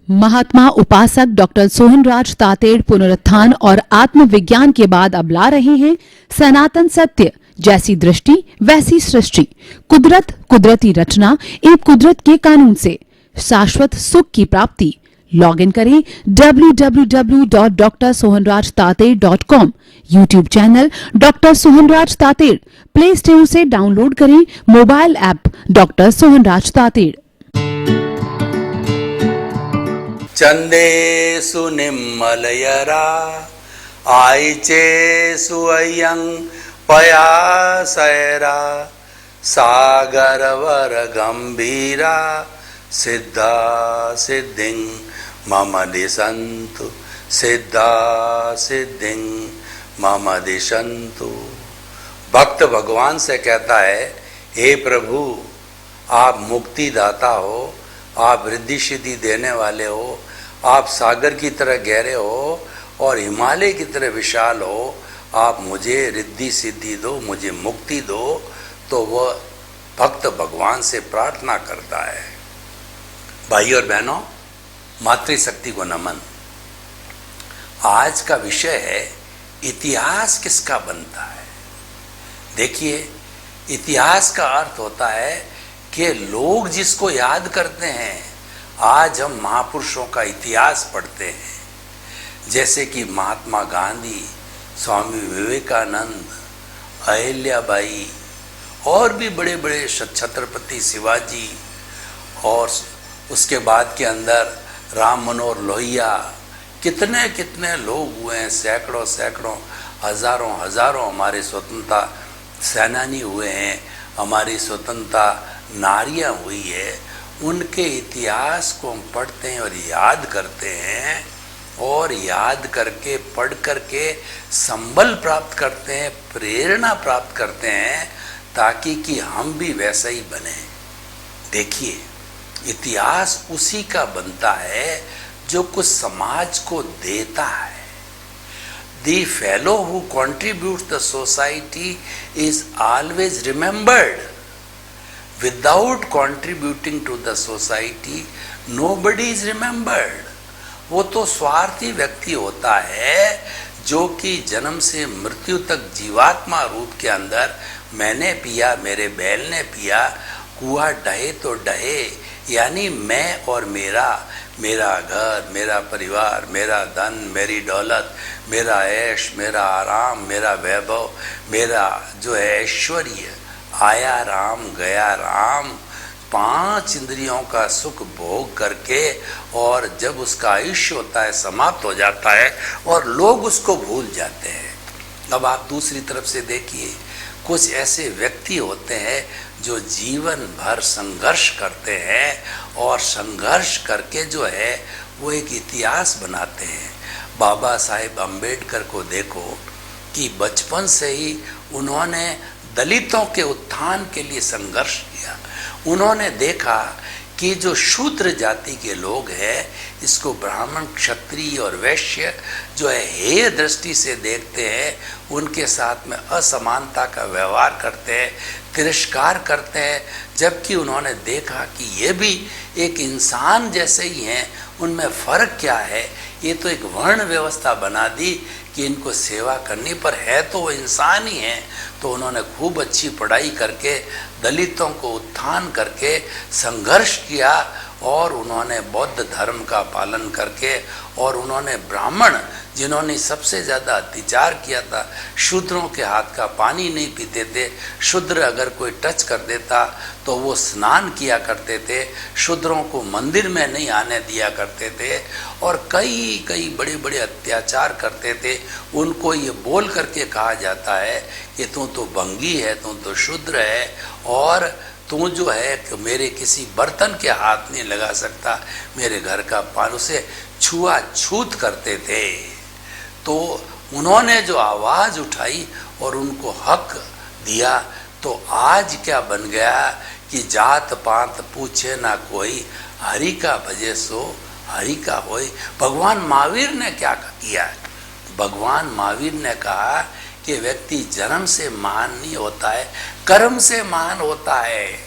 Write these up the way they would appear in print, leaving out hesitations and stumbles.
महात्मा उपासक डॉक्टर सोहनराज तातेड़ पुनरुत्थान और आत्मविज्ञान के बाद अब ला रहे हैं सनातन सत्य, जैसी दृष्टि वैसी सृष्टि, कुदरत, कुदरती रचना एवं कुदरत के कानून से शाश्वत सुख की प्राप्ति। लॉग इन करें www.drsohanrajtated.com, YouTube channel doctor Sohanraj Tated, play store से डाउनलोड करें mobile app doctor Sohanraj Tated. चंदेषु निम्मलयरा आयिचेषु अयं पयासैरा सागरवर गंभीरा सिद्धा सिद्धिं मम दिशन्तु सिद्धा सिद्धिं मम दिशन्तु। भक्त भगवान से कहता है, हे प्रभु, आप मुक्तिदाता हो, आप रिद्धि सिद्धि देने वाले हो, आप सागर की तरह गहरे हो और हिमालय की तरह विशाल हो, आप मुझे रिद्धि सिद्धि दो, मुझे मुक्ति दो। तो वह भक्त भगवान से प्रार्थना करता है। भाई और बहनों, मातृशक्ति को नमन। आज का विषय है इतिहास किसका बनता है। देखिए, इतिहास का अर्थ होता है कि लोग जिसको याद करते हैं। आज हम महापुरुषों का इतिहास पढ़ते हैं, जैसे कि महात्मा गांधी, स्वामी विवेकानंद, अहिल्याबाई और भी बड़े बड़े छत्रपति शिवाजी, और उसके बाद के अंदर राम मनोहर लोहिया, कितने कितने लोग हुए हैं, सैकड़ों सैकड़ों, हजारों हजारों हमारे स्वतंत्रता सेनानी हुए हैं, हमारी स्वतंत्रता नारियां हुई है। उनके इतिहास को हम पढ़ते हैं और याद करते हैं, और याद करके पढ़ करके संबल प्राप्त करते हैं, प्रेरणा प्राप्त करते हैं, ताकि कि हम भी वैसा ही बने। देखिए, इतिहास उसी का बनता है जो कुछ समाज को देता है। The fellow who contributes the society is always remembered. Without contributing to the society, nobody is remembered. वो तो स्वार्थी व्यक्ति होता है जो कि जन्म से मृत्यु तक जीवात्मा रूप के अंदर मैंने पिया, मेरे बैल ने पिया, कुआं डहे तो डहे, यानी मैं और मेरा, मेरा घर, मेरा परिवार, मेरा धन, मेरी दौलत, मेरा ऐश, मेरा आराम, मेरा वैभव, मेरा जो है ऐश्वर्य, आया राम गया राम, 5 इंद्रियों का सुख भोग करके, और जब उसका आयुष्य होता है, समाप्त हो जाता है और लोग उसको भूल जाते हैं। अब आप दूसरी तरफ से देखिए, कुछ ऐसे व्यक्ति होते हैं जो जीवन भर संघर्ष करते हैं, और संघर्ष करके जो है वो एक इतिहास बनाते हैं। बाबा साहेब अम्बेडकर को देखो कि बचपन से ही उन्होंने दलितों के उत्थान के लिए संघर्ष किया। उन्होंने देखा कि जो शूद्र जाति के लोग हैं, इसको ब्राह्मण, क्षत्रिय और वैश्य जो है हेय दृष्टि से देखते हैं, उनके साथ में असमानता का व्यवहार करते हैं, तिरस्कार करते हैं, जबकि उन्होंने देखा कि ये भी एक इंसान जैसे ही हैं, उनमें फ़र्क क्या है। ये तो एक वर्ण व्यवस्था बना दी कि इनको सेवा करनी, पर है तो वो इंसान ही हैं। तो उन्होंने खूब अच्छी पढ़ाई करके दलितों को उत्थान करके संघर्ष किया, और उन्होंने बौद्ध धर्म का पालन करके, और उन्होंने ब्राह्मण जिन्होंने सबसे ज़्यादा अत्याचार किया था, शूद्रों के हाथ का पानी नहीं पीते थे, शूद्र अगर कोई टच कर देता तो वो स्नान किया करते थे, शूद्रों को मंदिर में नहीं आने दिया करते थे, और कई कई बड़े बड़े अत्याचार करते थे। उनको ये बोल करके कहा जाता है कि तू तो भंगी है, तू तो शूद्र है, और तू जो है कि मेरे किसी बर्तन के हाथ नहीं लगा सकता, मेरे घर का पानी से छुआछूत करते थे। तो उन्होंने जो आवाज़ उठाई और उनको हक दिया, तो आज क्या बन गया कि जात पात पूछे ना कोई, हरि का भजे सो हरि का होई। भगवान महावीर ने क्या किया? भगवान महावीर ने कहा कि व्यक्ति जन्म से महान नहीं होता है, कर्म से महान होता है।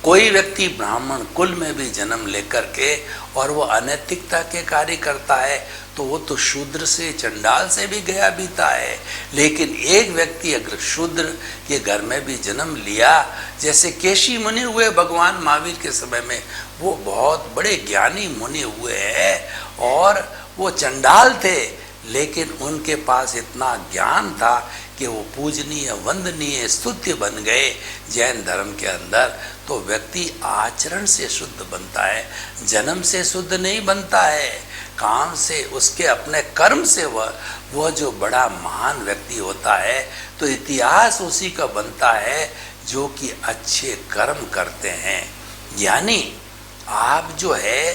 कोई व्यक्ति ब्राह्मण कुल में भी जन्म लेकर के और वो अनैतिकता के कार्य करता है तो वो तो शूद्र से, चंडाल से भी गया बीता है। लेकिन एक व्यक्ति अगर शूद्र के घर में भी जन्म लिया, जैसे केशी मुनि हुए भगवान महावीर के समय में, वो बहुत बड़े ज्ञानी मुनि हुए हैं और वो चंडाल थे, लेकिन उनके पास इतना ज्ञान था कि वो पूजनीय, वंदनीय, स्तुत्य बन गए जैन धर्म के अंदर। तो व्यक्ति आचरण से शुद्ध बनता है, जन्म से शुद्ध नहीं बनता है, काम से, उसके अपने कर्म से वह जो बड़ा महान व्यक्ति होता है। तो इतिहास उसी का बनता है जो कि अच्छे कर्म करते हैं। यानी आप जो है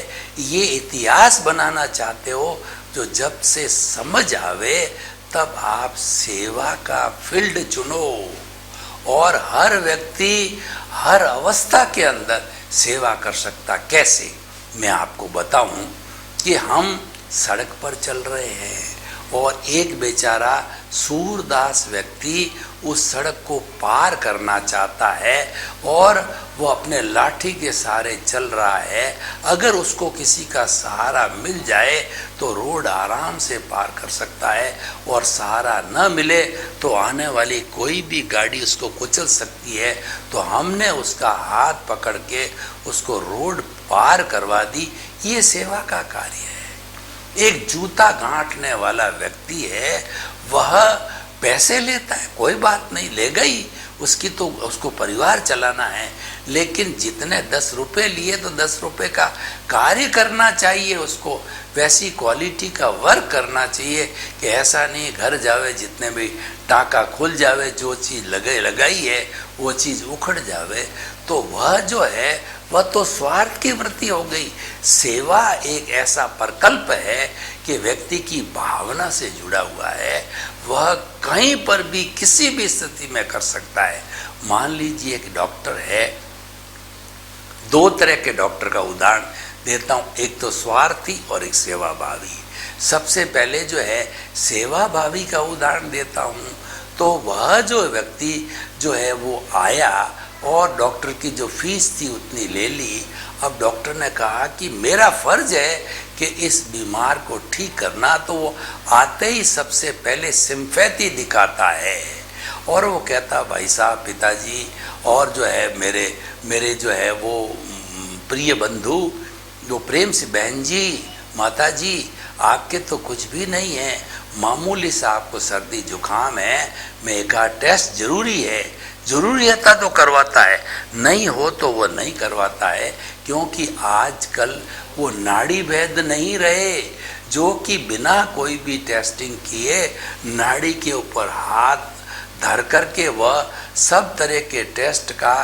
ये इतिहास बनाना चाहते हो, जो जब से समझ आवे तब आप सेवा का फील्ड चुनो और हर व्यक्ति हर अवस्था के अंदर सेवा कर सकता। कैसे? मैं आपको बताऊं कि हम सड़क पर चल रहे हैं और एक बेचारा सूरदास व्यक्ति उस सड़क को पार करना चाहता है और वो अपने लाठी के सहारे चल रहा है। अगर उसको किसी का सहारा मिल जाए तो रोड आराम से पार कर सकता है, और सहारा न मिले तो आने वाली कोई भी गाड़ी उसको कुचल सकती है। तो हमने उसका हाथ पकड़ के उसको रोड पार करवा दी। ये सेवा का कार्य है। एक जूता गांठने वाला व्यक्ति है, वह पैसे लेता है, कोई बात नहीं, ले गई, उसकी तो उसको परिवार चलाना है। लेकिन जितने 10 रुपए लिए तो 10 रुपए का कार्य करना चाहिए उसको, वैसी क्वालिटी का वर्क करना चाहिए कि ऐसा नहीं घर जावे जितने भी टाका खुल जावे, जो चीज़ लगाई है वो चीज़ उखड़ जावे। तो वह जो है वह तो स्वार्थ की वृत्ति हो गई। सेवा एक ऐसा प्रकल्प है कि व्यक्ति की भावना से जुड़ा हुआ है, वह कहीं पर भी किसी भी स्थिति में कर सकता है। मान लीजिए एक डॉक्टर है, 2 तरह के डॉक्टर का उदाहरण देता हूँ, एक तो स्वार्थी और एक सेवाभावी। सबसे पहले जो है सेवाभावी का उदाहरण देता हूँ। तो वह जो व्यक्ति जो है वो आया और डॉक्टर की जो फीस थी उतनी ले ली। अब डॉक्टर ने कहा कि मेरा फर्ज है कि इस बीमार को ठीक करना, तो वो आते ही सबसे पहले सिम्पैथी दिखाता है और वो कहता भाई साहब, पिताजी, और जो है मेरे जो है वो प्रिय बंधु, जो प्रेम से बहन जी, माता जी, आपके तो कुछ भी नहीं है, मामूली सा आपको सर्दी जुकाम है, मैं एक टेस्ट जरूरी है, जरूरी रहता तो करवाता है, नहीं हो तो वो नहीं करवाता है। क्योंकि आजकल वो नाड़ी वैद्य नहीं रहे जो कि बिना कोई भी टेस्टिंग किए नाड़ी के ऊपर हाथ धर करके वह सब तरह के टेस्ट का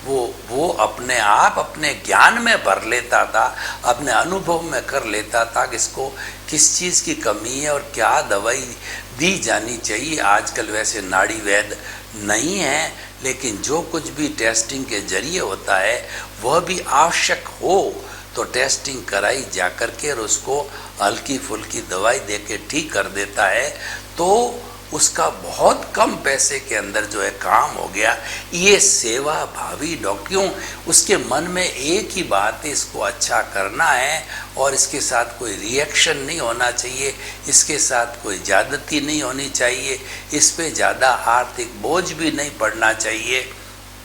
वो अपने आप अपने ज्ञान में भर लेता था, अपने अनुभव में कर लेता था कि इसको किस चीज़ की कमी है और क्या दवाई दी जानी चाहिए। आजकल वैसे नाड़ी वैद्य नहीं है, लेकिन जो कुछ भी टेस्टिंग के जरिए होता है वह भी आवश्यक हो तो टेस्टिंग कराई जा कर के और उसको हल्की फुल्की दवाई दे के ठीक कर देता है। तो उसका बहुत कम पैसे के अंदर जो है काम हो गया। ये सेवा भावी डॉक्टरों, उसके मन में एक ही बात है, इसको अच्छा करना है और इसके साथ कोई रिएक्शन नहीं होना चाहिए, इसके साथ कोई ज़्यादती नहीं होनी चाहिए, इस पे ज़्यादा आर्थिक बोझ भी नहीं पड़ना चाहिए।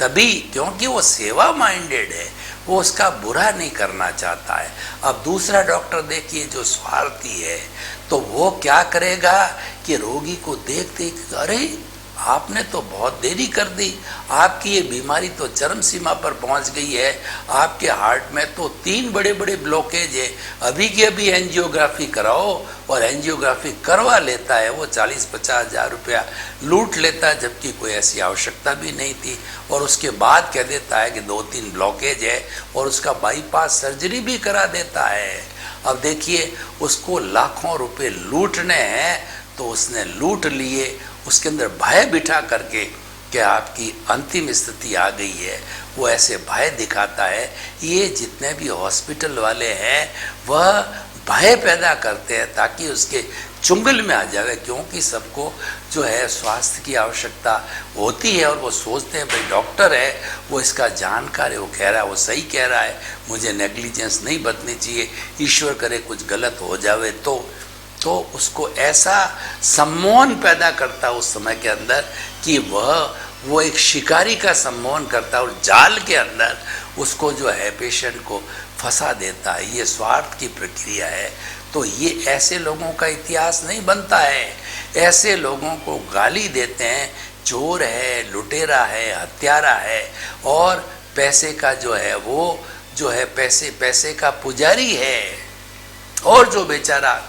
तभी, क्योंकि वो सेवा माइंडेड है, वो उसका बुरा नहीं करना चाहता है। अब दूसरा डॉक्टर देखिए जो स्वार्थी है, तो वो क्या करेगा कि रोगी को देख देख, अरे आपने तो बहुत देरी कर दी, आपकी ये बीमारी तो चरम सीमा पर पहुंच गई है, आपके हार्ट में तो 3 बड़े बड़े ब्लॉकेज है, अभी की अभी एंजियोग्राफी कराओ। और एंजियोग्राफी करवा लेता है वो 40-50 हज़ार रुपया लूट लेता है, जबकि कोई ऐसी आवश्यकता भी नहीं थी। और उसके बाद कह देता है कि 2-3 ब्लॉकेज है और उसका बाईपास सर्जरी भी करा देता है। अब देखिए, उसको लाखों रुपए लूटने हैं तो उसने लूट लिए, उसके अंदर भय बिठा करके कि आपकी अंतिम स्थिति आ गई है, वो ऐसे भय दिखाता है। ये जितने भी हॉस्पिटल वाले हैं वह भय पैदा करते हैं ताकि उसके चुंगल में आ जाए, क्योंकि सबको जो है स्वास्थ्य की आवश्यकता होती है और वो सोचते हैं भाई डॉक्टर है, वो इसका जानकार है, वो कह रहा है, वो सही कह रहा है, मुझे नेग्लिजेंस नहीं बरतनी चाहिए, ईश्वर करे कुछ गलत हो जावे तो उसको ऐसा सम्मोहन पैदा करता उस समय के अंदर कि वो एक शिकारी का सम्मोहन करता और जाल के अंदर उसको जो है पेशेंट को फंसा देता है। ये स्वार्थ की प्रक्रिया है। तो ये ऐसे लोगों का इतिहास नहीं बनता है। ऐसे लोगों को गाली देते हैं, चोर है, लुटेरा है, हत्यारा है और पैसे का जो है वो जो है पैसे का पुजारी है। और जो बेचारा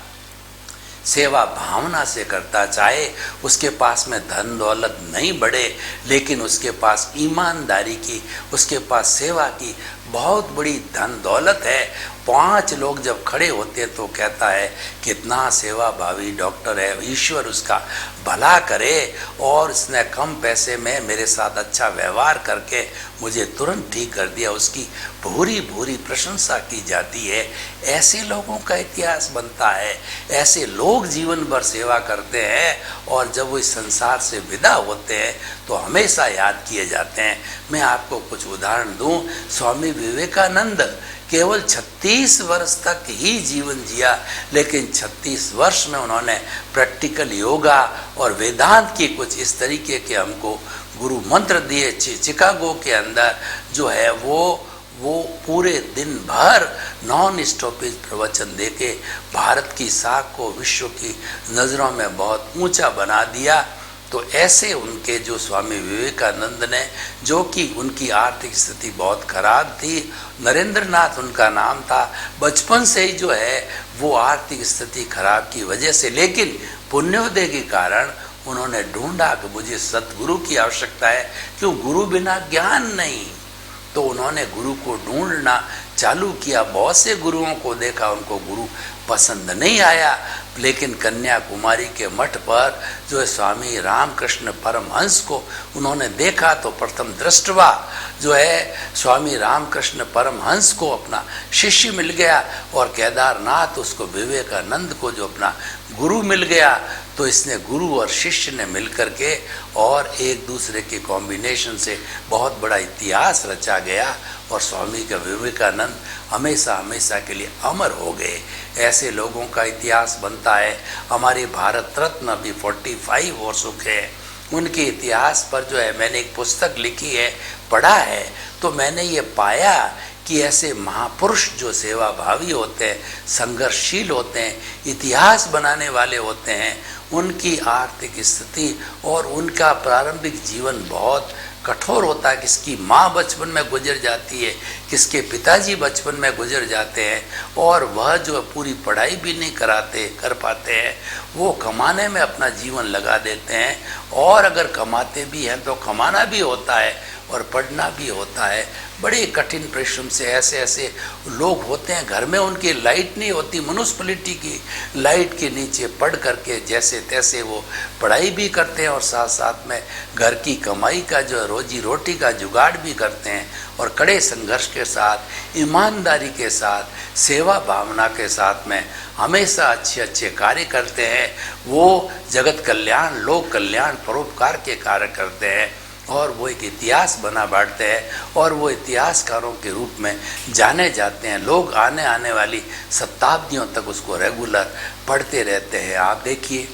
सेवा भावना से करता, चाहे उसके पास में धन दौलत नहीं बढ़े, लेकिन उसके पास ईमानदारी की, उसके पास सेवा की बहुत बड़ी धन दौलत है। 5 लोग जब खड़े होते हैं तो कहता है कितना सेवा भावी डॉक्टर है, ईश्वर उसका भला करे और उसने कम पैसे में मेरे साथ अच्छा व्यवहार करके मुझे तुरंत ठीक कर दिया, उसकी भूरी भूरी प्रशंसा की जाती है। ऐसे लोगों का इतिहास बनता है। ऐसे लोग जीवन भर सेवा करते हैं और जब वो इस संसार से विदा होते हैं तो हमेशा याद किए जाते हैं। मैं आपको कुछ उदाहरण दूं। स्वामी विवेकानंद केवल 36 वर्ष तक ही जीवन जिया, लेकिन 36 वर्ष में उन्होंने प्रैक्टिकल योगा और वेदांत की कुछ इस तरीके के हमको गुरु मंत्र दिए। चिकागो के अंदर जो है वो पूरे दिन भर नॉन स्टॉपेज प्रवचन देके भारत की साख को विश्व की नज़रों में बहुत ऊंचा बना दिया। तो ऐसे उनके जो स्वामी विवेकानंद ने, जो कि उनकी आर्थिक स्थिति बहुत खराब थी, नरेंद्र नाथ उनका नाम था, बचपन से ही जो है वो आर्थिक स्थिति खराब की वजह से, लेकिन पुण्योदय के कारण उन्होंने ढूंढा कि मुझे सतगुरु की आवश्यकता है, क्यों गुरु बिना ज्ञान नहीं। तो उन्होंने गुरु को ढूंढना चालू किया। बहुत से गुरुओं को देखा, उनको गुरु पसंद नहीं आया, लेकिन कन्याकुमारी के मठ पर जो है स्वामी रामकृष्ण परमहंस को उन्होंने देखा तो प्रथम दृष्टवा जो है स्वामी रामकृष्ण परमहंस को अपना शिष्य मिल गया और केदारनाथ उसको विवेकानंद को जो अपना गुरु मिल गया। तो इसने गुरु और शिष्य ने मिलकर के और एक दूसरे के कॉम्बिनेशन से बहुत बड़ा इतिहास रचा गया और स्वामी का विवेकानंद हमेशा हमेशा के लिए अमर हो गए। ऐसे लोगों का इतिहास बनता है। हमारे भारत रत्न अभी 45 वर्षों के हैं। उनके इतिहास पर जो है मैंने एक पुस्तक लिखी है, पढ़ा है, तो मैंने ये पाया कि ऐसे महापुरुष जो सेवा भावी होते हैं, संघर्षशील होते हैं, इतिहास बनाने वाले होते हैं, उनकी आर्थिक स्थिति और उनका प्रारंभिक जीवन बहुत कठोर होता है। किसकी माँ बचपन में गुजर जाती है, किसके पिताजी बचपन में गुजर जाते हैं और वह जो पूरी पढ़ाई भी नहीं कर पाते हैं, वो कमाने में अपना जीवन लगा देते हैं। और अगर कमाते भी हैं तो कमाना भी होता है और पढ़ना भी होता है। बड़े कठिन परिश्रम से ऐसे लोग होते हैं, घर में उनकी लाइट नहीं होती, म्युनिसिपैलिटी की लाइट के नीचे पढ़ करके जैसे तैसे वो पढ़ाई भी करते हैं और साथ साथ में घर की कमाई का जो रोजी रोटी का जुगाड़ भी करते हैं और कड़े संघर्ष के साथ, ईमानदारी के साथ, सेवा भावना के साथ में हमेशा अच्छे कार्य करते हैं। वो जगत कल्याण, लोक कल्याण, परोपकार के कार्य करते हैं और वो एक इतिहास बना बांटते हैं और वो इतिहासकारों के रूप में जाने जाते हैं। लोग आने वाली शताब्दियों तक उसको रेगुलर पढ़ते रहते हैं। आप देखिए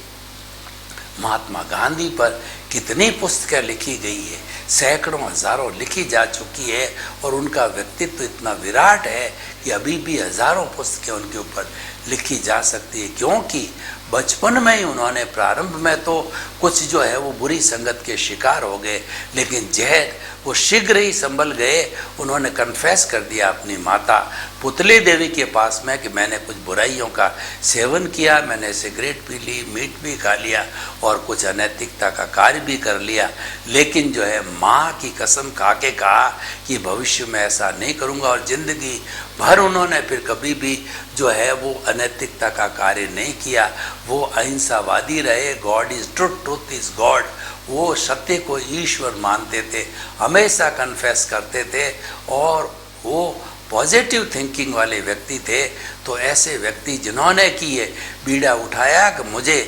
महात्मा गांधी पर कितनी पुस्तकें लिखी गई है, सैकड़ों हजारों लिखी जा चुकी है और उनका व्यक्तित्व इतना विराट है कि अभी भी हजारों पुस्तकें उनके ऊपर लिखी जा सकती है। क्योंकि बचपन में ही उन्होंने प्रारंभ में तो कुछ जो है वो बुरी संगत के शिकार हो गए, लेकिन जहर वो शीघ्र ही संभल गए। उन्होंने कन्फेस कर दिया अपनी माता पुतली देवी के पास में कि मैंने कुछ बुराइयों का सेवन किया, मैंने सिगरेट पी ली, मीट भी खा लिया और कुछ अनैतिकता का कार्य भी कर लिया, लेकिन जो है माँ की कसम खा के कहा कि भविष्य में ऐसा नहीं करूँगा। और ज़िंदगी भर उन्होंने फिर कभी भी जो है वो अनैतिकता का कार्य नहीं किया। वो अहिंसावादी रहे। God is truth, truth is God. वो सत्य को ईश्वर मानते थे, हमेशा कन्फेस करते थे और वो पॉजिटिव थिंकिंग वाले व्यक्ति थे। तो ऐसे व्यक्ति जिन्होंने कि ये बीड़ा उठाया कि मुझे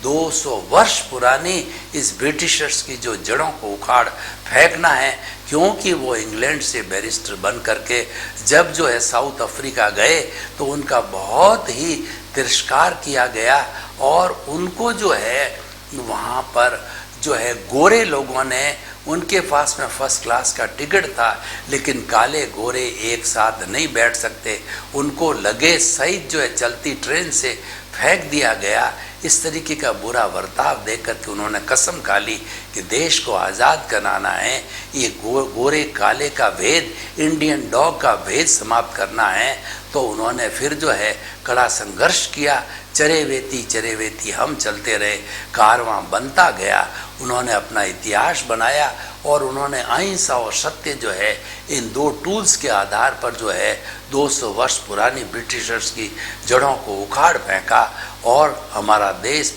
200 वर्ष पुरानी इस ब्रिटिशर्स की जो जड़ों को उखाड़ फेंकना है, क्योंकि वो इंग्लैंड से बैरिस्टर बन करके जब जो है साउथ अफ्रीका गए तो उनका बहुत ही तिरस्कार किया गया और उनको जो है वहाँ पर जो है गोरे लोगों ने, उनके पास में फर्स्ट क्लास का टिकट था, लेकिन काले गोरे एक साथ नहीं बैठ सकते, उनको लगे सहित जो है चलती ट्रेन से फेंक दिया गया। इस तरीके का बुरा बर्ताव देख करके उन्होंने कसम खा ली कि देश को आज़ाद कराना है, ये गोरे काले का भेद, इंडियन डॉग का भेद समाप्त करना है। तो उन्होंने फिर जो है कड़ा संघर्ष किया, चरे वेती हम चलते रहे, कारवां बनता गया। उन्होंने अपना इतिहास बनाया और उन्होंने अहिंसा और सत्य जो है इन दो टूल्स के आधार पर जो है 200 वर्ष पुरानी ब्रिटिशर्स की जड़ों को उखाड़ फेंका और हमारा देश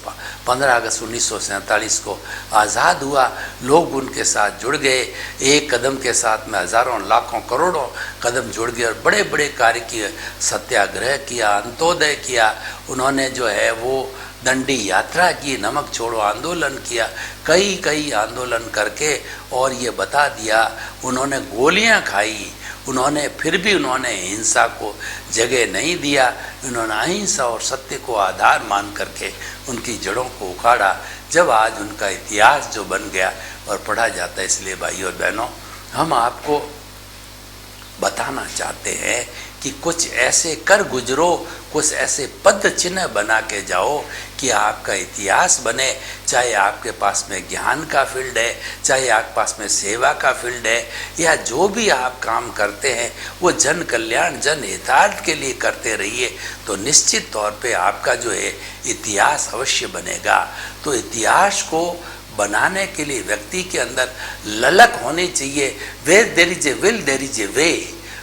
15 अगस्त 1947 को आज़ाद हुआ। लोग उनके साथ जुड़ गए, एक कदम के साथ में हज़ारों लाखों करोड़ों कदम जुड़ गए और बड़े बड़े कार्य किए, सत्याग्रह किया, अंत्योदय किया, उन्होंने जो है वो दंडी यात्रा की, नमक छोड़ो आंदोलन किया, कई आंदोलन करके और ये बता दिया, उन्होंने गोलियां खाई, उन्होंने फिर भी उन्होंने हिंसा को जगह नहीं दिया, उन्होंने अहिंसा और सत्य को आधार मान करके उनकी जड़ों को उखाड़ा। जब आज उनका इतिहास जो बन गया और पढ़ा जाता है, इसलिए भाइयों और बहनों हम आपको बताना चाहते हैं कि कुछ ऐसे कर गुजरो, कुछ ऐसे पद चिन्ह बना के जाओ कि आपका इतिहास बने। चाहे आपके पास में ज्ञान का फील्ड है, चाहे आपके पास में सेवा का फील्ड है, या जो भी आप काम करते हैं वो जन कल्याण जन हितार्थ के लिए करते रहिए, तो निश्चित तौर पे आपका जो है इतिहास अवश्य बनेगा। तो इतिहास को बनाने के लिए व्यक्ति के अंदर ललक होनी चाहिए। Where there is a will there is a way.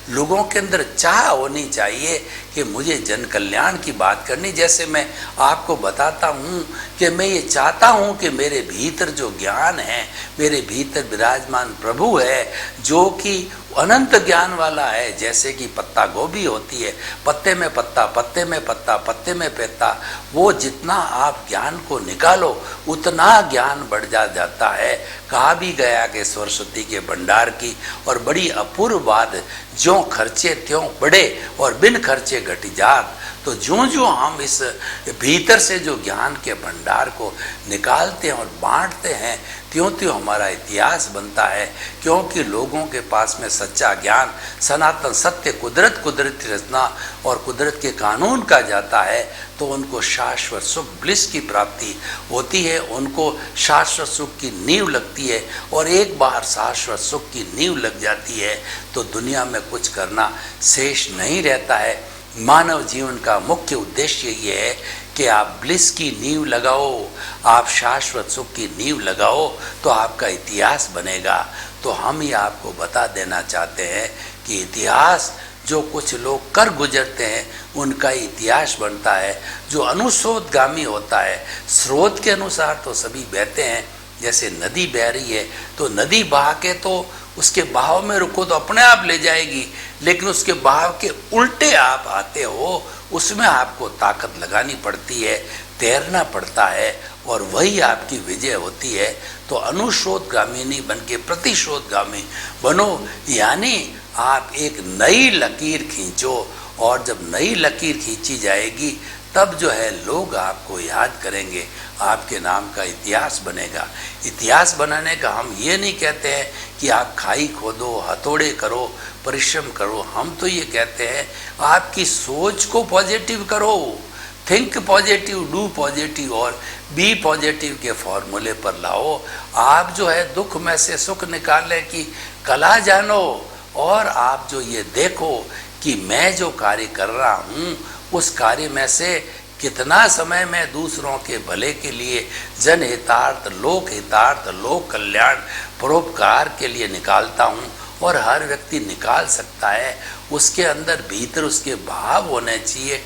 लोगों के अंदर चाह होनी चाहिए कि मुझे जन कल्याण की बात करनी। जैसे मैं आपको बताता हूँ कि मैं ये चाहता हूँ कि मेरे भीतर जो ज्ञान है, मेरे भीतर विराजमान प्रभु है जो कि अनंत ज्ञान वाला है। जैसे कि पत्ता गोभी होती है, पत्ते में पत्ता, पत्ते में पत्ता, पत्ते में पत्ता, वो जितना आप ज्ञान को निकालो उतना ज्ञान बढ़ जाता है। कहा भी गया कि सरस्वती के भंडार की और बड़ी अपूर्व बात, ज्यों खर्चे त्यों बढ़े और बिन खर्चे घटी जात। तो ज्यों हम इस भीतर से जो ज्ञान के भंडार को निकालते हैं और बांटते हैं, त्यों हमारा इतिहास बनता है। क्योंकि लोगों के पास में सच्चा ज्ञान, सनातन सत्य, कुदरती रचना और कुदरत के कानून का जाता है, तो उनको शाश्वत सुख ब्लिस की प्राप्ति होती है, उनको शाश्वत सुख की नींव लगती है। और एक बार शाश्वत सुख की नींव लग जाती है तो दुनिया में कुछ करना शेष नहीं रहता है। मानव जीवन का मुख्य उद्देश्य ये है कि आप ब्लिस की नींव लगाओ, आप शाश्वत सुख की नींव लगाओ, तो आपका इतिहास बनेगा। तो हम ये आपको बता देना चाहते हैं कि इतिहास जो कुछ लोग कर गुजरते हैं उनका इतिहास बनता है। जो अनुस्रोतगामी होता है, स्रोत के अनुसार तो सभी बहते हैं। जैसे नदी बह रही है तो नदी बहा के तो उसके बहाव में रुको तो अपने आप ले जाएगी, लेकिन उसके बहाव के उल्टे आप आते हो, उसमें आपको ताकत लगानी पड़ती है, तैरना पड़ता है, और वही आपकी विजय होती है। तो अनुस्रोतगामी नहीं बन के प्रतिस्रोतगामी बनो, यानी आप एक नई लकीर खींचो, और जब नई लकीर खींची जाएगी तब जो है लोग आपको याद करेंगे, आपके नाम का इतिहास बनेगा। इतिहास बनाने का हम ये नहीं कहते हैं कि आप खाई खोदो, हथौड़े करो, परिश्रम करो। हम तो ये कहते हैं आपकी सोच को पॉजिटिव करो, थिंक पॉजिटिव, डू पॉजिटिव और बी पॉजिटिव के फॉर्मूले पर लाओ। आप जो है दुख में से सुख निकालने की कला जानो, और आप जो ये देखो कि मैं जो कार्य कर रहा हूँ उस कार्य में से कितना समय मैं दूसरों के भले के लिए, जन हितार्थ, लोक कल्याण, परोपकार के लिए निकालता हूँ। और हर व्यक्ति निकाल सकता है। उसके अंदर भीतर उसके भाव होने चाहिए,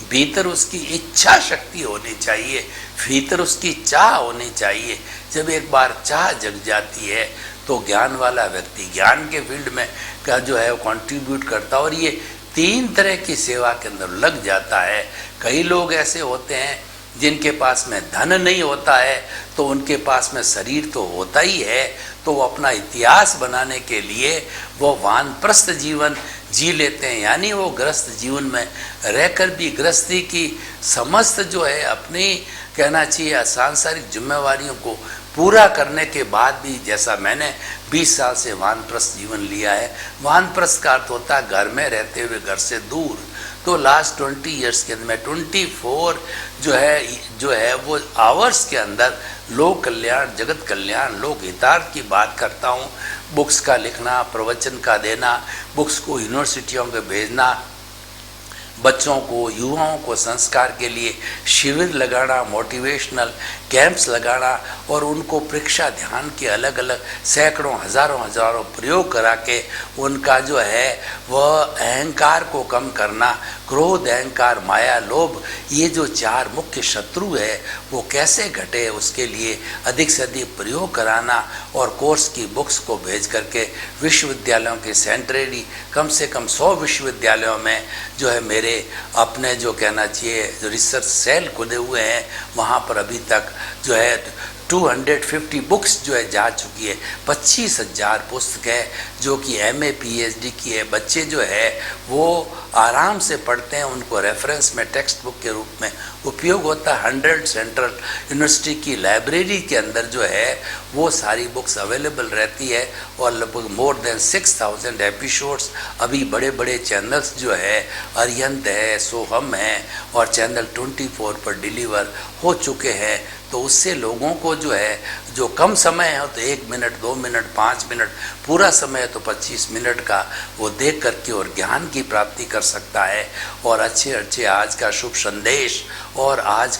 भीतर उसकी इच्छा शक्ति होनी चाहिए, भीतर उसकी चाह होनी चाहिए। जब एक बार चाह जग जाती है तो ज्ञान वाला व्यक्ति ज्ञान के फील्ड में का जो है वो कंट्रीब्यूट करता है और ये 3 तरह की सेवा के अंदर लग जाता है। कई लोग ऐसे होते हैं जिनके पास में धन नहीं होता है तो उनके पास में शरीर तो होता ही है, तो वो अपना इतिहास बनाने के लिए वो वानप्रस्थ जीवन जी लेते हैं, यानी वो गृहस्थ जीवन में रहकर भी गृहस्थी की समस्त जो है अपनी कहना चाहिए सांसारिक जिम्मेवारियों को पूरा करने के बाद भी, जैसा मैंने 20 साल से वानप्रस्थ जीवन लिया है, वानप्रस्थ का अर्थ होता है घर में रहते हुए घर से दूर, तो लास्ट 20 ईयर्स के अंदर मैं 24 जो है वो आवर्स के अंदर लोक कल्याण, जगत कल्याण, लोक हितार्थ की बात करता हूँ। बुक्स का लिखना, प्रवचन का देना, बुक्स को यूनिवर्सिटियों में भेजना, बच्चों को, युवाओं को संस्कार के लिए शिविर लगाना, मोटिवेशनल कैंप्स लगाना और उनको परीक्षा ध्यान के अलग अलग सैकड़ों हजारों प्रयोग करा के उनका जो है वह अहंकार को कम करना, क्रोध, अहंकार, माया, लोभ, ये जो 4 मुख्य शत्रु है वो कैसे घटे उसके लिए अधिक से अधिक प्रयोग कराना और कोर्स की बुक्स को भेज करके विश्वविद्यालयों के सेंट्रली कम से कम 100 विश्वविद्यालयों में जो है मेरे अपने जो कहना चाहिए जो रिसर्च सेल खुले हुए हैं, वहाँ पर अभी तक जो है 250 बुक्स जो है जा चुकी है, 25,000 पुस्तकें जो कि MA PhD की है। बच्चे जो है वो आराम से पढ़ते हैं, उनको रेफरेंस में टेक्स्ट बुक के रूप में उपयोग होता है। 100 सेंट्रल यूनिवर्सिटी की लाइब्रेरी के अंदर जो है वो सारी बुक्स अवेलेबल रहती है और लगभग मोर देन 6,000 एपिसोड्स अभी बड़े बड़े चैनल्स जो है अरिहंत है, सोहम है और चैनल 24 पर डिलीवर हो चुके हैं। तो उससे लोगों को जो है जो कम समय है तो 1 मिनट, 2 मिनट, 5 मिनट, पूरा समय है तो 25 मिनट का वो देख करके और ज्ञान की प्राप्ति कर सकता है और अच्छे आज का शुभ संदेश और आज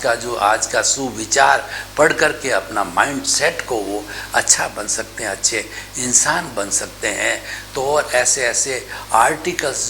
का सुविचार पढ़ करके अपना माइंड सेट को वो अच्छा बन सकते हैं, अच्छे इंसान बन सकते हैं। तो और ऐसे आर्टिकल्स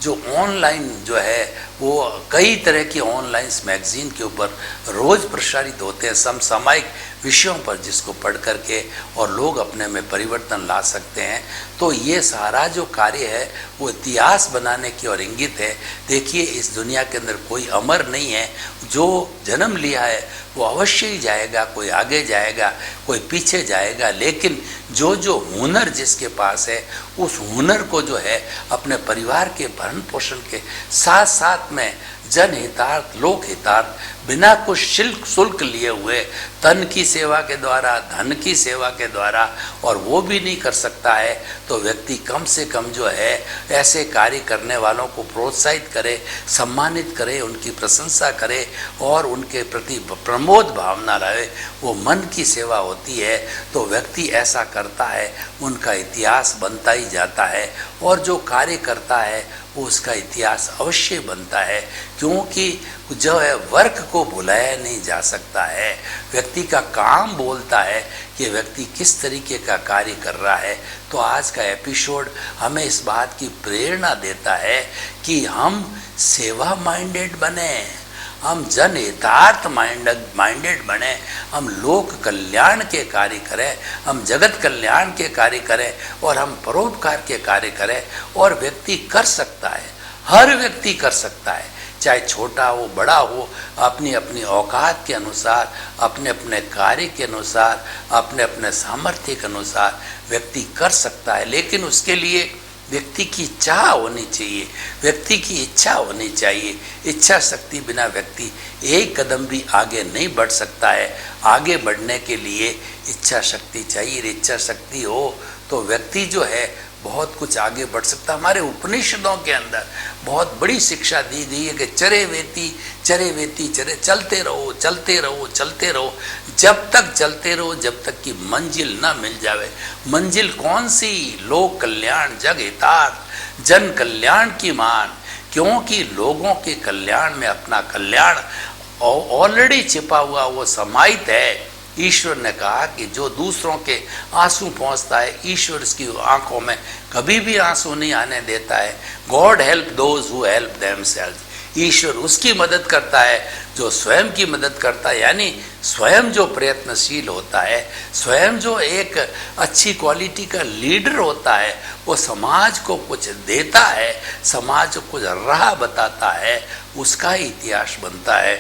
जो ऑनलाइन जो है वो कई तरह की ऑनलाइन मैगजीन के ऊपर रोज़ प्रसारित होते हैं समसामयिक विषयों पर, जिसको पढ़ करके और लोग अपने में परिवर्तन ला सकते हैं। तो ये सारा जो कार्य है वो इतिहास बनाने की ओर इंगित है। देखिए इस दुनिया के अंदर कोई अमर नहीं है, जो जन्म लिया है वो अवश्य ही जाएगा, कोई आगे जाएगा, कोई पीछे जाएगा, लेकिन जो हुनर जिसके पास है उस हुनर को जो है अपने परिवार के भरण पोषण के साथ साथ में जनहितार्थ, लोक हितार्थ, बिना कुछ शुल्क लिए हुए तन की सेवा के द्वारा, धन की सेवा के द्वारा, और वो भी नहीं कर सकता है तो व्यक्ति कम से कम जो है ऐसे कार्य करने वालों को प्रोत्साहित करे, सम्मानित करे, उनकी प्रशंसा करे और उनके प्रति प्रमोद भावना रहे। वो मन की सेवा होती है तो व्यक्ति ऐसा करता है, उनका इतिहास बनता ही जाता है और जो कार्य करता है वो उसका इतिहास अवश्य बनता है, क्योंकि जो है वर्क को भुलाया नहीं जा सकता है। व्यक्ति का काम बोलता है कि व्यक्ति किस तरीके का कार्य कर रहा है। तो आज का एपिसोड हमें इस बात की प्रेरणा देता है कि हम सेवा माइंडेड बने, हम जनहितार्थ माइंडेड बने, हम लोक कल्याण के कार्य करें, हम जगत कल्याण के कार्य करें और हम परोपकार के कार्य करें। और व्यक्ति कर सकता है, हर व्यक्ति कर सकता है, चाहे छोटा हो बड़ा हो, अपनी अपनी औकात के अनुसार, अपने अपने कार्य के अनुसार, अपने अपने सामर्थ्य के अनुसार व्यक्ति कर सकता है। लेकिन उसके लिए व्यक्ति की चाह होनी चाहिए, व्यक्ति की इच्छा होनी चाहिए। इच्छा शक्ति बिना व्यक्ति एक कदम भी आगे नहीं बढ़ सकता है। आगे बढ़ने के लिए इच्छा शक्ति चाहिए। इच्छा शक्ति हो तो व्यक्ति जो है बहुत कुछ आगे बढ़ सकता है। हमारे उपनिषदों के अंदर बहुत बड़ी शिक्षा दी गई है कि चरे वेती चरे, चलते रहो चलते रहो चलते रहो, जब तक चलते रहो जब तक कि मंजिल ना मिल जावे। मंजिल कौन सी? लोक कल्याण, जग हितार्थ, जन कल्याण की मान, क्योंकि लोगों के कल्याण में अपना कल्याण ऑलरेडी छिपा हुआ, वो समाहित है। ईश्वर ने कहा कि जो दूसरों के आंसू पहुंचता है, ईश्वर इसकी आंखों में कभी भी आंसू नहीं आने देता है। God help those who help themselves. ईश्वर उसकी मदद करता है जो स्वयं की मदद करता है, यानी स्वयं जो प्रयत्नशील होता है, स्वयं जो एक अच्छी क्वालिटी का लीडर होता है, वो समाज को कुछ देता है, समाज को कुछ राह बताता है, उसका इतिहास बनता है।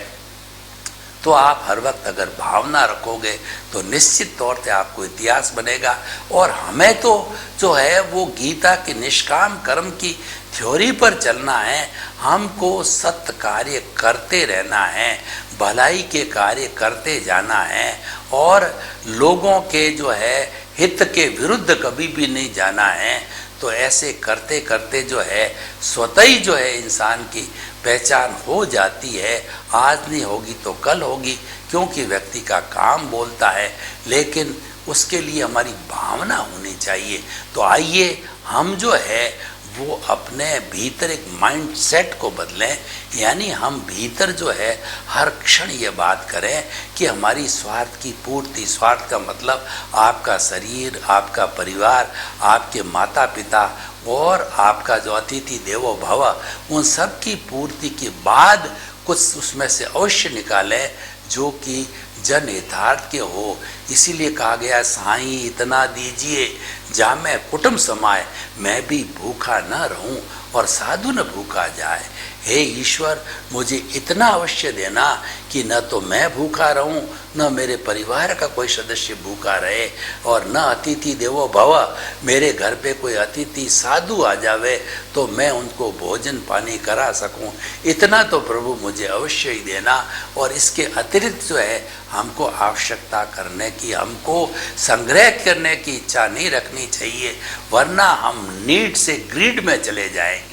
तो आप हर वक्त अगर भावना रखोगे तो निश्चित तौर से आपको इतिहास बनेगा। और हमें तो जो है वो गीता के निष्काम कर्म की थ्योरी पर चलना है, हमको सत्य कार्य करते रहना है, भलाई के कार्य करते जाना है और लोगों के जो है हित के विरुद्ध कभी भी नहीं जाना है। तो ऐसे करते करते जो है स्वतः ही जो है इंसान की पहचान हो जाती है। आज नहीं होगी तो कल होगी, क्योंकि व्यक्ति का काम बोलता है, लेकिन उसके लिए हमारी भावना होनी चाहिए। तो आइए हम जो है वो अपने भीतर एक माइंड सेट को बदलें, यानी हम भीतर जो है हर क्षण ये बात करें कि हमारी स्वार्थ की पूर्ति, स्वार्थ का मतलब आपका शरीर, आपका परिवार, आपके माता पिता और आपका जो अतिथि देवो भव, उन सब की पूर्ति के बाद कुछ उसमें से अवश्य निकालें जो कि जन हितार्थ के हो। इसीलिए कहा गया साईं इतना दीजिए जामे कुटुंब समाए, मैं भी भूखा न रहूं और साधु न भूखा जाए। हे ईश्वर, मुझे इतना अवश्य देना कि न तो मैं भूखा रहूं, न मेरे परिवार का कोई सदस्य भूखा रहे, और न अतिथि देवो भव, मेरे घर पे कोई अतिथि साधु आ जावे तो मैं उनको भोजन पानी करा सकूं। इतना तो प्रभु मुझे अवश्य ही देना। और इसके अतिरिक्त जो है हमको आवश्यकता करने की, हमको संग्रह करने की इच्छा नहीं रखनी चाहिए, वरना हम नीड से ग्रीड में चले जाएंगे।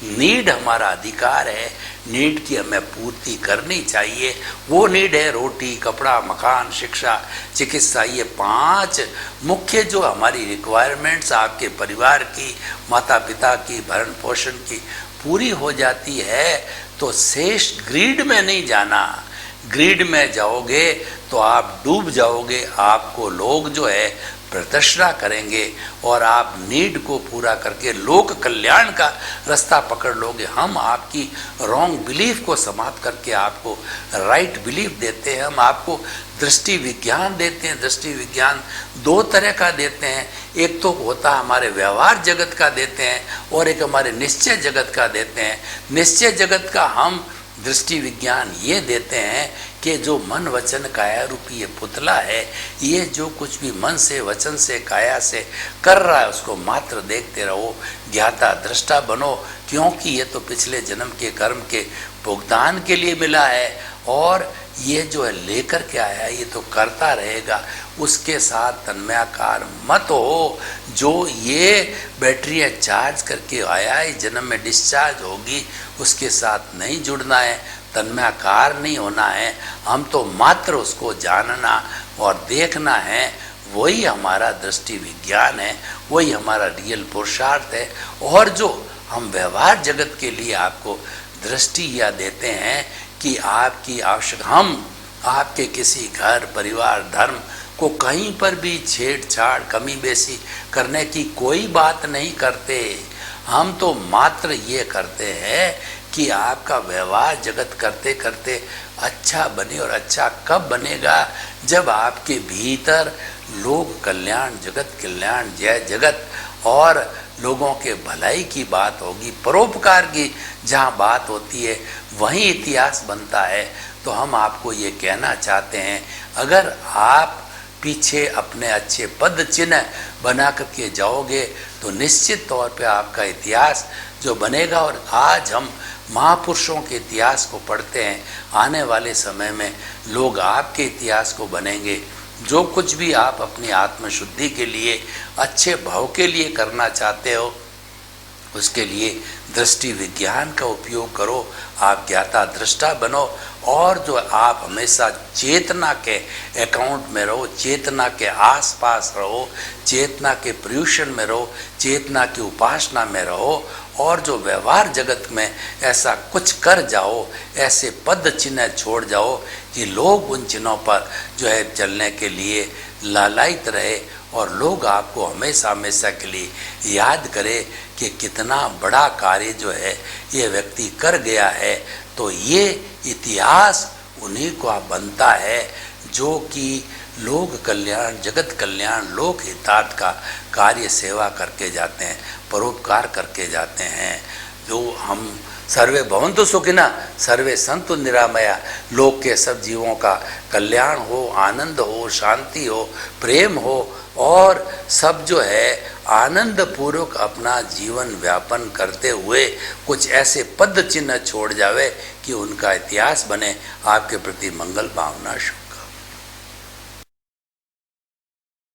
नीड हमारा अधिकार है, नीड की हमें पूर्ति करनी चाहिए। वो नीड है रोटी, कपड़ा, मकान, शिक्षा, चिकित्सा। ये 5 मुख्य जो हमारी रिक्वायरमेंट्स आपके परिवार की, माता पिता की, भरण पोषण की पूरी हो जाती है तो शेष ग्रीड में नहीं जाना। ग्रीड में जाओगे तो आप डूब जाओगे, आपको लोग जो है प्रदर्शना करेंगे और आप नीड को पूरा करके लोक कल्याण का रास्ता पकड़ लोगे। हम आपकी रॉन्ग बिलीफ को समाप्त करके आपको राइट बिलीफ देते हैं। हम आपको दृष्टि विज्ञान देते हैं। दृष्टि विज्ञान 2 तरह का देते हैं, एक तो होता हमारे व्यवहार जगत का देते हैं और एक हमारे निश्चय जगत का देते हैं। निश्चय जगत का हम दृष्टि विज्ञान ये देते हैं कि जो मन वचन काया रूपी ये पुतला है, ये जो कुछ भी मन से, वचन से, काया से कर रहा है उसको मात्र देखते रहो, ज्ञाता दृष्टा बनो, क्योंकि ये तो पिछले जन्म के कर्म के भुगतान के लिए मिला है और ये जो है लेकर के आया है ये तो करता रहेगा। उसके साथ तन्मयाकार मत हो। जो ये बैटरियाँ चार्ज करके आया है जन्म में डिस्चार्ज होगी, उसके साथ नहीं जुड़ना है, तन्मयाकार नहीं होना है। हम तो मात्र उसको जानना और देखना है, वही हमारा दृष्टि विज्ञान है, वही हमारा रियल पुरुषार्थ है। और जो हम व्यवहार जगत के लिए आपको दृष्टि या देते हैं कि आपकी हम आपके किसी घर, परिवार, धर्म को कहीं पर भी छेड़छाड़, कमी बेसी करने की कोई बात नहीं करते। हम तो मात्र ये करते हैं कि आपका व्यवहार जगत करते करते अच्छा बने। और अच्छा कब बनेगा? जब आपके भीतर लोक कल्याण, जगत कल्याण, जय जगत और लोगों के भलाई की बात होगी, परोपकार की जहाँ बात होती है वहीं इतिहास बनता है। तो हम आपको ये कहना चाहते हैं, अगर आप पीछे अपने अच्छे पद चिन्ह बना करके जाओगे तो निश्चित तौर पे आपका इतिहास जो बनेगा। और आज हम महापुरुषों के इतिहास को पढ़ते हैं, आने वाले समय में लोग आपके इतिहास को बनेंगे। जो कुछ भी आप अपनी आत्मशुद्धि के लिए, अच्छे भाव के लिए करना चाहते हो, उसके लिए दृष्टि विज्ञान का उपयोग करो। आप ज्ञाता दृष्टा बनो और जो आप हमेशा चेतना के अकाउंट में रहो, चेतना के आसपास रहो, चेतना के प्रयुषण में रहो, चेतना की उपासना में रहो और जो व्यवहार जगत में ऐसा कुछ कर जाओ, ऐसे पद चिन्ह छोड़ जाओ कि लोग उन चिन्हों पर जो है चलने के लिए लालायित रहे और लोग आपको हमेशा हमेशा के लिए याद करें कि कितना बड़ा कार्य जो है ये व्यक्ति कर गया है। तो ये इतिहास उन्हीं को बनता है जो कि लोक कल्याण, जगत कल्याण, लोक हितार्थ का कार्य सेवा करके जाते हैं, परोपकार करके जाते हैं। जो हम सर्वे भवन्तु सुखिनः सर्वे सन्तु निरामया, लोक के सब जीवों का कल्याण हो, आनंद हो, शांति हो, प्रेम हो और सब जो है आनंद पूर्वक अपना जीवन व्यापन करते हुए कुछ ऐसे पद चिन्ह छोड़ जावे कि उनका इतिहास बने। आपके प्रति मंगल भावना शुभ।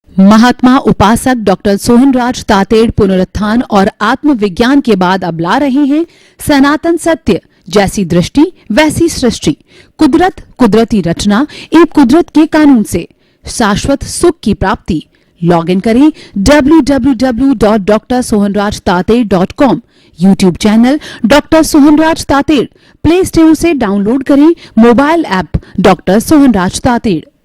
महात्मा उपासक डॉक्टर सोहनराज तातेड़ पुनरुत्थान और आत्मविज्ञान के बाद अब ला रहे हैं सनातन सत्य, जैसी दृष्टि वैसी सृष्टि, कुदरत, कुदरती रचना एवं कुदरत के कानून से शाश्वत सुख की प्राप्ति। लॉग इन करें www.drsohanrajtated.com, YouTube channel doctor Sohanraj Tated, play store से डाउनलोड करें mobile app doctor Sohanraj Tated.